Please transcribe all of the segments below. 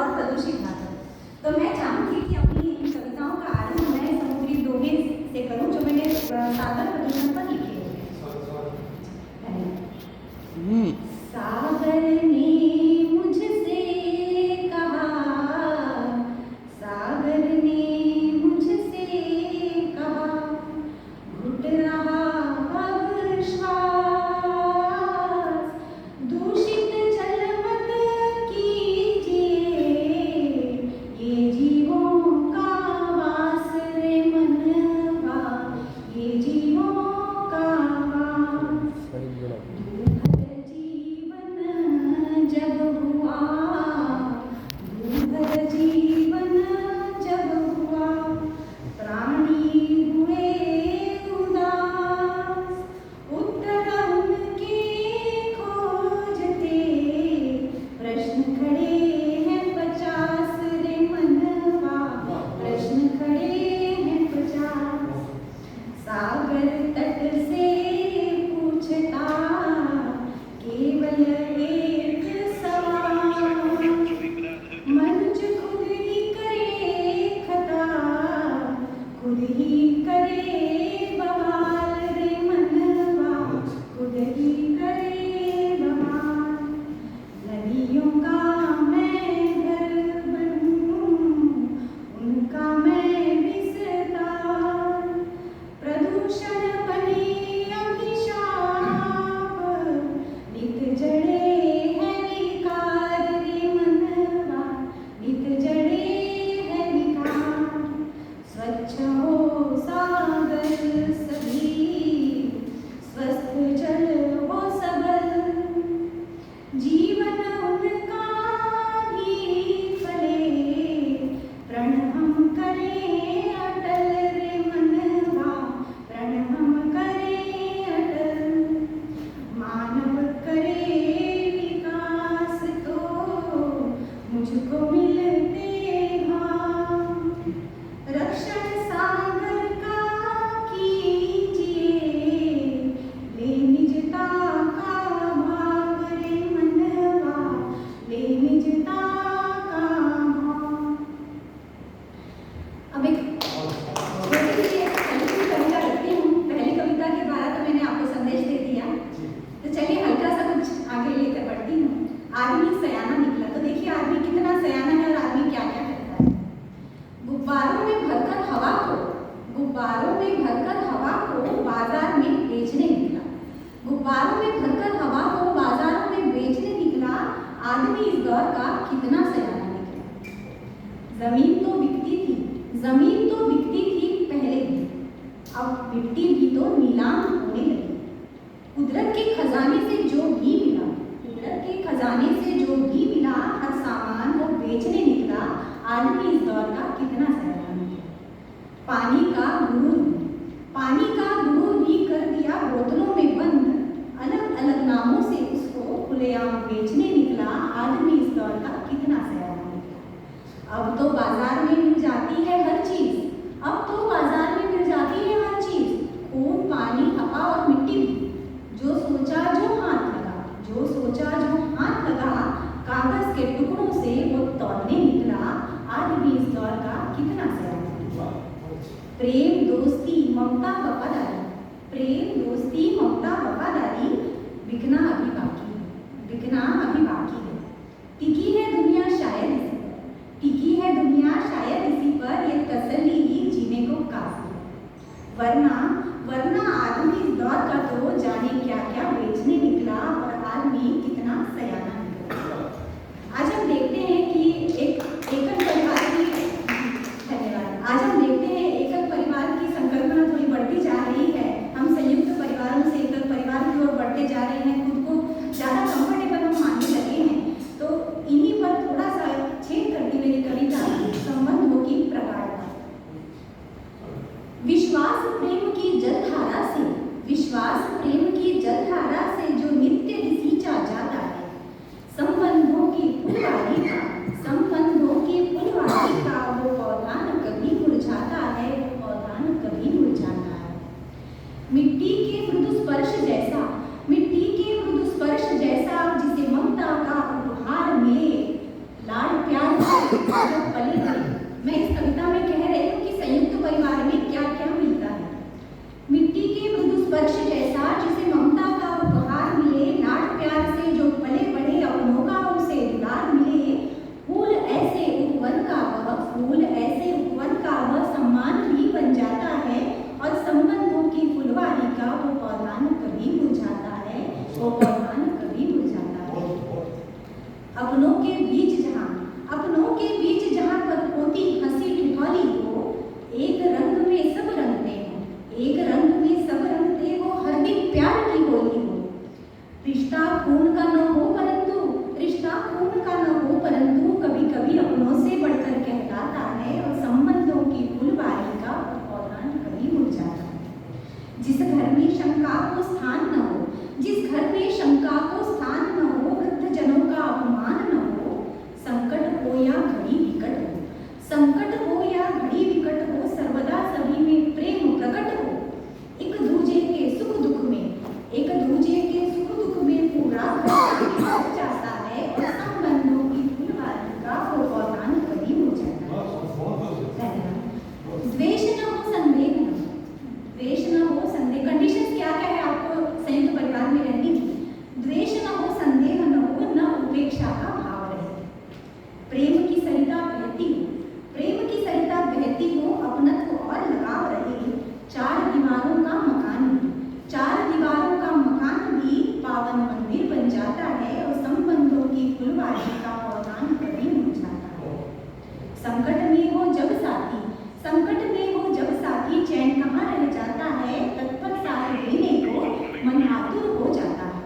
और प्रदूषित ना करूं। तो मैं चाहूंगी कि अपनी इन कविताओं का आरंभ मैं समुद्री दोहे से करूं जो मैंने सागर प्रदूषण पर लिखे हुए हैं। सागर ने मुझसे कहा, सागर ने मुझसे कहा, घुट रहा अब श्वास, दूषित जल मत कीजिए, ये जीवों का वास रे मनवा, ये जीवों का वास। दूभर जीवन जब हुआ, दूभर जीवन जब हुआ, प्राणी हुए उदास, उत्तर उनके खोजते, प्रश्न खड़े हैं 50 रे मनवा, प्रश्न खड़े हैं 50। सागर तट से पूछता केवल एक सवाल, मनुज खुद ही करे खता, खुद ही करे बवाल रे मनवा, खुद ही करे बवाल। नदियों का मैं घर बनूं, उनका मैं विस्तार, प्रदूषण बने अभिशाप, नित जड़े हैं विकार रे मनवा, नित जड़े हैं विकार। स्वच्छ हो सागर सभी, स्वस्थ जल हो सबल, जीवन उनका भी फले, प्रण हम करें अटल रे मनवा, प्रण हम करें अटल। मानव करे विकास तो मुझको मिलते भाव, रक्षण सागर का कीजिए, ले निजता का भाव रे मनवा, ले निजता का भाव। अब एक छोटी सी हल्की कविता लिखती हूँ। पहली कविता के द्वारा तो मैंने आपको संदेश दे दिया, तो चलिए हल्का सा कुछ आगे लेकर बढ़ती हूँ। आदमी सयाना निकला। तो देखिए आदमी कितना सयाना है और आदमी क्या क्या करता है। गुब्बारों में भरकर हवा को, गुब्बारों में भरकर हवा को बाजार में बेचने निकला। गुब्बारों में भरकर हवा को बाजारों में बेचने निकला, आदमी इस दौर का कितना सयाना निकला। जमीन तो बिकती थी, जमीन तो बिकती थी पहले भी, अब मिट्टी भी तो नीलाम होने लगी। कुदरत के खजाने से जो भी मिला, कुदरत के खजाने से जो भी मिला, हर सामान को बेचने निकला, आदमी इस दौर का कितना सयाना निकला। पानी का गुरूर, पानी का गुरूर भी कर दिया बोतलों में बंद, अलग अलग नामों से उसको खुलेआम बेचने निकला, आदमी इस दौर का कितना सयाना निकला। अब तो बाजार में मिल जाती है हर चीज, अब तो बाजार में मिल जाती है हर चीज, खून पानी हवा और मिट्टी भी। जो सोचा जो हाथ लगा, जो सोचा जो हाथ लगा, कागज के टुकड़ों से वो तौलने निकला, आदमी इस दौर का कितना सयाना निकला। प्रेम दोस्ती ममता वफादारी, प्रेम दोस्ती ममता वफादारी, बिकना अभी बाकी है, बिकना अभी बाकी है। टिकी है दुनिया शायद इसी पर, टिकी है दुनिया शायद इसी पर, ये तसल्ली ही जीने को काफी है। वरना वरना आदमी इस दौर का तो जाने क्या क्या बेचने निकला, और आदमी कितना सयाना निकला। आज हम देखते हैं कि एक एकल परिवार की, धन्यवाद, आज हम देखते हैं एकल परिवार की संकल्पना थोड़ी बढ़ती जा रही है। हम संयुक्त परिवारों से एकल परिवार की ओर बढ़ते जा रहे हैं, खुद को ज़्यादा कंफर्टेबल हम मानने लगे हैं। तो इन्हीं पर थोड़ा सा छेद करती मेरी कविता संबंधों की प्रगाढ़ता। विश्वास प्रेम की अपनों के बीच जहाँ पर होती हंसी ठिठोली हो, एक रंग में सब रंगते हो, एक रंग में सब रंगते हो, हर दिन प्यार की होली हो। रिश्ता खून का न हो परंतु कभी कभी अपनों से बढ़कर कहलाता है, और संबंधों की फुलवारी का पौधान कभी मुड़ जाता है। जिस घर में शंका को स्थान न हो, वृद्धजनों का अपमान न हो, संकट हो या घड़ी विकट हो, सर्वदा सभी में प्रेम प्रकट हो। एक दूजे के सुख दुख में पूरा घर जाता है, और संबंधों की फुलवारी का वो पौधान कभी मुड़ जाता है। द्वेष न हो, संदेह। कंडीशंस क्या है आपको संयुक्त परिवार में रहने की? द्वेष न हो, संदेह न हो, न उपेक्षा का भाव रहे। प्रेम की सरिता बहती हो, अपनत्व और लगाव रहे। चार दीवारों का मकान भी पावन मंदिर बन जाता है, और संबंधों की फुलवारी का पौधान कभी मुड़ जाता है। संकट में हो जब साथी चैन कहाँ रह जाता है, तत्पर साथ देने को मन आतुर हो जाता है।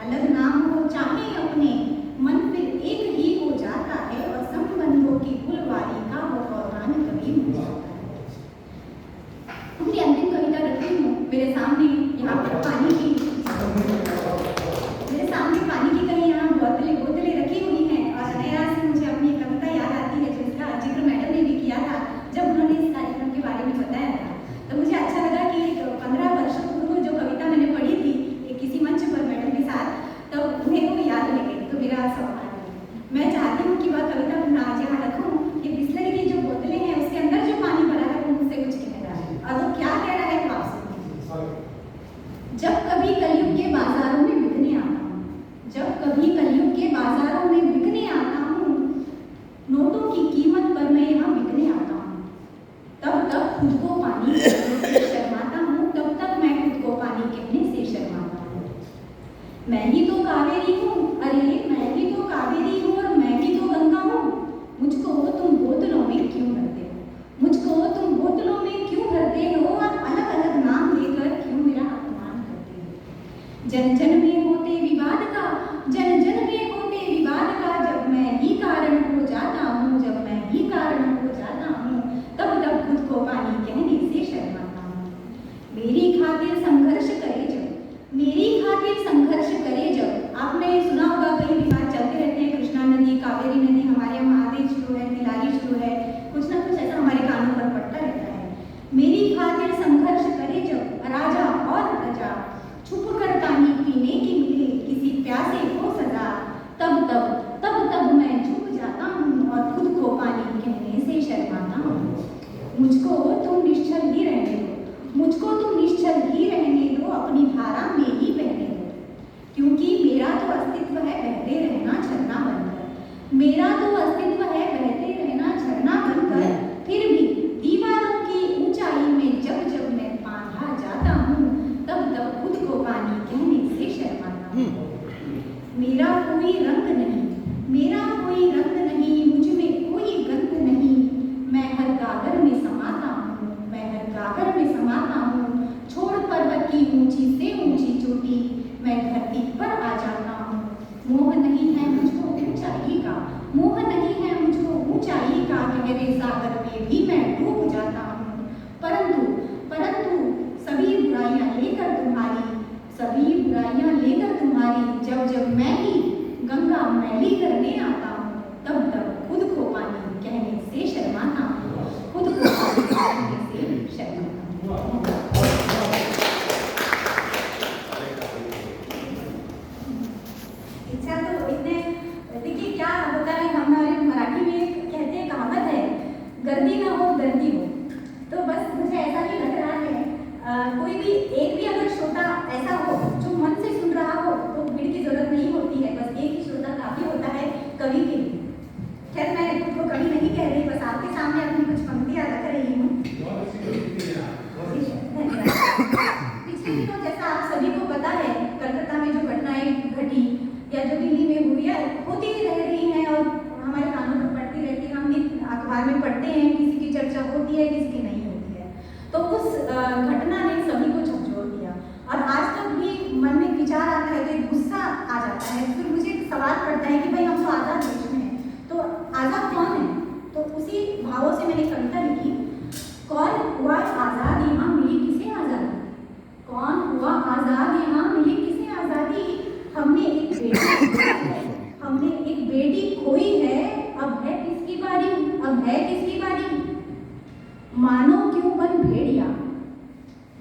अलग नाम हो चाहे अपने, मन फिर एक ही हो जाता है, और संबंधों की फुलवारी का वो पौधान कभी मुड़ जाता है। अपनी अंतिम कविता रखी हूँ मेरे सामने, यहाँ पर पानी की कहीं यहाँ बोतलें रखी हुई हैं, और नया से मुझे अपनी कविता याद आती है, जिसका जिक्र मैडम ने भी किया था जब उन्होंने इस कार्यक्रम के बारे में बताया था। तो मुझे अच्छा लगा कि 15 वर्षों पूर्व जो कविता मैंने पढ़ी थी किसी मंच पर मैडम के साथ, तो उन्हें वो याद रह गई। तो मेरा सवाल है, मैं चाहती हूँ कि वह कविता मैं आज यहाँ रखूँ कि बिस्लरी की जो बोतलें हैं उसके अंदर जो पानी भरा है वो मुझसे कुछ कह रहा है, और वो क्या कह रहा है वो आप सुनिए। जब कभी कलयुग के बाजारों में बिकने आता हूँ, नोटों की कीमत पर मैं यहाँ बिकने आता हूँ, तब खुद को पानी कहने से शर्माता हूँ, मैं ही तो कावेरी हूँ, अरे मैं ही तो कावेरी हूँ, और मैं ही तो गंगा हूँ। मुझको तुम बोतलों में क्यों भरते हो, और अलग अलग नाम लेकर क्यों मेरा अपमान करते हो। जन जन में होते विवाद का, जब मैं ही कारण हो जाता हूँ, तब खुद को पानी कहने से शर्माता हूँ। मेरी खातिर संघर्ष करे जब, आपने सुना होगा कई विवाद चलते रहते हैं, कृष्णा नदी, कावेरी नदी, हमारे यहाँ महादेव शुरू है, तिलारी शुरू है, कुछ ना कुछ ऐसा हमारे कानों पर पड़ता रहता है। मेरी खातिर संघर्ष करे जब, राजा और प्रजा छुप कर पानी पीने की मिले किसी प्यासे को सजा, तब मैं झुक जाता हूँ, और खुद को पानी कहने से शर्माता हूँ। मुझको तुम निश्चल ही रहने दो, अपनी धारा में ही बहने दो, क्योंकि मेरा तो अस्तित्व है बहते रहना झरना बनकर, फिर भी दीवारों की ऊंचाई में जब मैं बांधा जाता हूँ, तब खुद को पानी कहने से शर्माता हूँ। मेरा कोई रंग नहीं, मुझ में कोई गंध नहीं, मैं हर गागर में समाता हूँ, छोड़ पर्वत की ऊंची से ऊंची चोटी, मैं धरती पर आ जाता हूँ। मोह नहीं है मुझको ऊंचाई का, गहरे सागर में भी मैं डूब जाता हूँ। परंतु सभी बुराइयां लेकर तुम्हारी, जब मैं ही गंगा मैली करने आता हूँ, तब खुद को पानी कहने से शर्माता हूँ, इच्छा तो इतने, देखिए क्या होता है, हमारे मराठी में कहते हैं, कहावत है, गर्दी ना हो दर्दी हो। तो बस मुझे ऐसा ही लग रहा है, कोई भी एक भी अगर श्रोता ऐसा हो जो मन से सुन रहा हो, तो भीड़ की जरूरत नहीं होती है, बस एक ही श्रोता काफी होता है कवि के लिए। खैर मैं खुद को कवि नहीं कह रही, बस आपके सामने अपनी कुछ पंक्तियां रख रही हूँ। पिछले दिनों जैसा आप सभी को पता है, कलकत्ता में जो घटनाएं घटी या जो दिल्ली में हुई है, होती ही रह होती है, किसकी नहीं होती है। तो उस घटना ने सभी को झकझोर दिया और आज तक भी मन में विचार आता है तो एक गुस्सा आ जाता है। फिर मुझे एक सवाल पड़ता है कि भाई हम तो आज़ाद देश में हैं, तो आज़ाद कौन है? तो उसी भावों से मैंने कविता लिखी, कौन हुआ आज़ाद यहाँ मिली किसे आज़ादी, कौन हुआ आज़ाद यहाँ मिली किसे आज़ादी, हमने एक बेटी खोई है, अब है किसकी बारी, अब है किसकी बारी। मानो क्यों बन भेड़िया,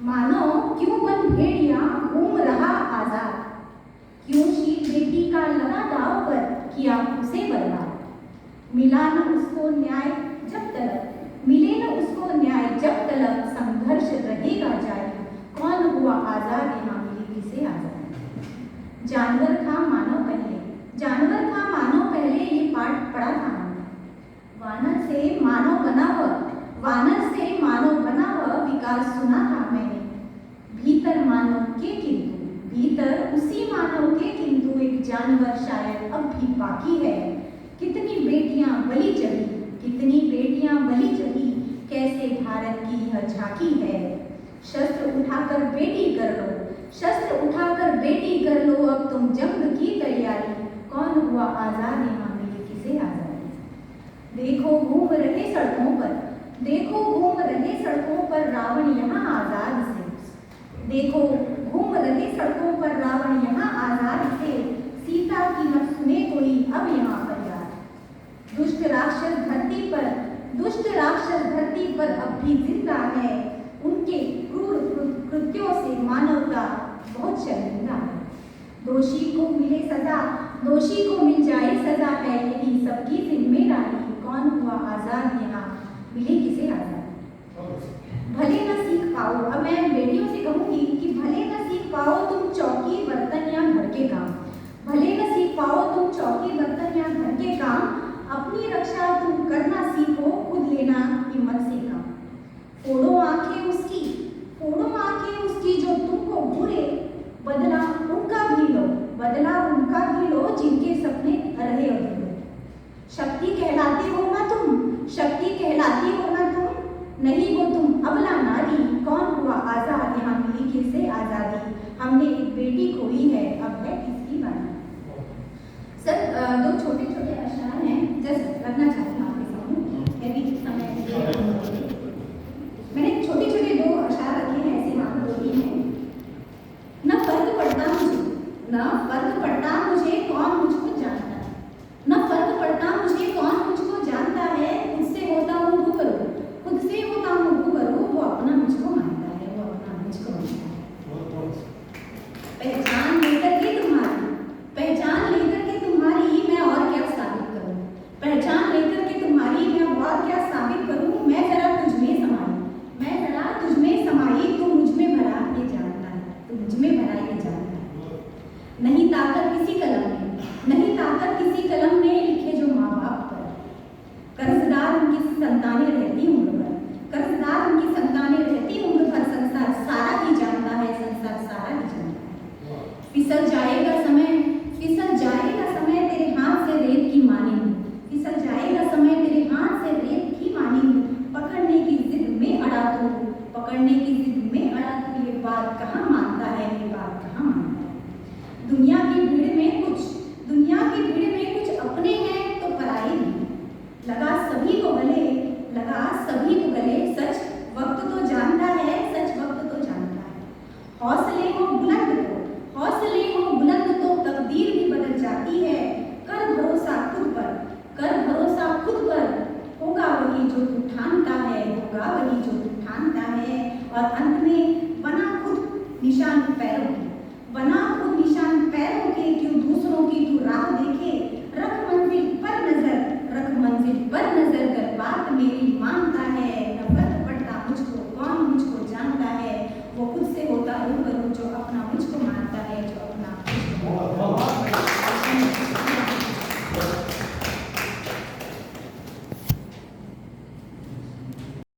मानो क्यों बन भेड़िया घूम रहा आज़ाद, क्यों शीत बेटी का लगा दाव पर किया उसे बर्बाद। मिला न उसको न्याय जब तलक, मिले न उसको न्याय जब तलक, संघर्ष रहेगा जारी, कौन हुआ आज़ाद यहाँ मिली किसे आज़ादी। जानवर था मानव पहले, जानवर था मानव पहले, ये पाठ पढ़ा था हमने। वानर से मानव बना वह, वानर से मानव बना वह, विकास सुना था मैंने। भीतर मानव के किंतु, भीतर उसी मानव के किंतु एक जानवर शायद अब भी बाकी है। कितनी बेटियां बलि चढ़ी, कितनी बेटियां बलि चढ़ी, कैसे भारत की यह झांकी है। शस्त्र उठाकर बेटी कर लो, शस्त्र उठाकर बेटी कर लो, अब तुम जंग की तैयारी, कौन हुआ आज़ाद यहाँ मिली किसे आज़ादी। देखो घूम रहे सड़कों पर, देखो घूम रहे सड़कों पर रावण यहाँ आज़ाद से, देखो घूम रहे सड़कों पर रावण यहाँ आज़ाद से, सीता की न सुने कोई अब यहाँ पर यार। दुष्ट राक्षस धरती पर, दुष्ट राक्षस धरती पर अब भी जिंदा है, उनके क्रूर कृत्यों से मानवता बहुत शर्मिंदा है। दोषी को मिले सजा, दोषी को मिल जाए सजा है, यही सबकी जिम्मेदारी, कौन हुआ आज़ाद यहाँ मिले किसे आज़ादी। भले न सीख पाओ, अब मैं बेटियों से कहूँगी कि भले न सीख पाओ तुम चौकी बर्तन या घर के काम, भले न सीख पाओ तुम चौकी बर्तन या घर के काम, अपनी रक्षा तुम करना सीखो, खुद लेना हिम्मत से काम। फोड़ो आंखें उसकी, फोड़ो आंखें उसकी जो तुमको घूरे, बदला उनका भी लो, बदला उनका भी लो, जिनके सपने रहे अधूरे। शक्ति कहलाती हो ना तुम, शक्ति कहलाती हो ना तुम, नहीं हो तुम अबला नारी, कौन हुआ आज़ाद यहाँ मिली किसे आज़ादी। हमने एक बेटी खोई है, अब है किसकी बारी। सर दो छोटे छोटे अशआर हैं, जस्ट रखना चाहती हूँ आपके सामने, यदि समय मैंने छोटे छोटे दो अशआर रखे हैं, ऐसे वहाँ पर होती हैं। न फर्क पड़ता मुझे, न फर्क पड़ता मुझे कौन मुझको जानता है, न फर्क पड़ता मुझे कौन मुझको जानता है, खुद से होता हूँ रूबरू, खुद से होता हूँ रूबरू, वो अपना मुझको मानता है, वो अपना मुझको मानता है। पहचान लेकर के तुम्हारी, पहचान लेकर के तुम्हारी मैं और क्या साबित करूँ, पहचान लेकर के तुम्हारी मैं और क्या साबित करूँ, मैं जरा तुझ में समाई, मैं जरा तुझ में समाई, तू मुझ में भरा ये जानता है, तू मुझ में भरा ये जानता है। नहीं ताकत किसी कलम में, नहीं ताकत किसी कलम में लिखे जो माँ बाप पर, कर्जदार उनकी संतानें रहती उम्र भर, कर्जदार उनकी संतानें रहती उम्र भर, संसार सारा ही जानता है, संसार सारा ही जानता है। फिसल जाएगा समय, फिसल जाएगा समय तेरे हाथ से रेत की मानी, फिसल जाएगा समय तेरे हाथ से रेत की मानी, पकड़ने की जिद में अड़ा तू, पकड़ने की जिद में अड़ा तू, ये बात कहाँ मानता है, ये बात कहाँ मानता है। दुनिया की भीड़ में कुछ, दुनिया की भीड़ में कुछ अपने हैं तो पराए भी, लगा सभी को गले, लगा सभी को गले, सच वक्त तो जानता है, सच वक्त तो जानता है। हौसले हो बुलंद तो, हौसले हो बुलंद तो तकदीर भी बदल जाती है, कर भरोसा खुद पर, कर भरोसा खुद पर, होगा वही जो तू ठानता है, होगा वही जो तू ठानता है। और अंत में बना खुद निशान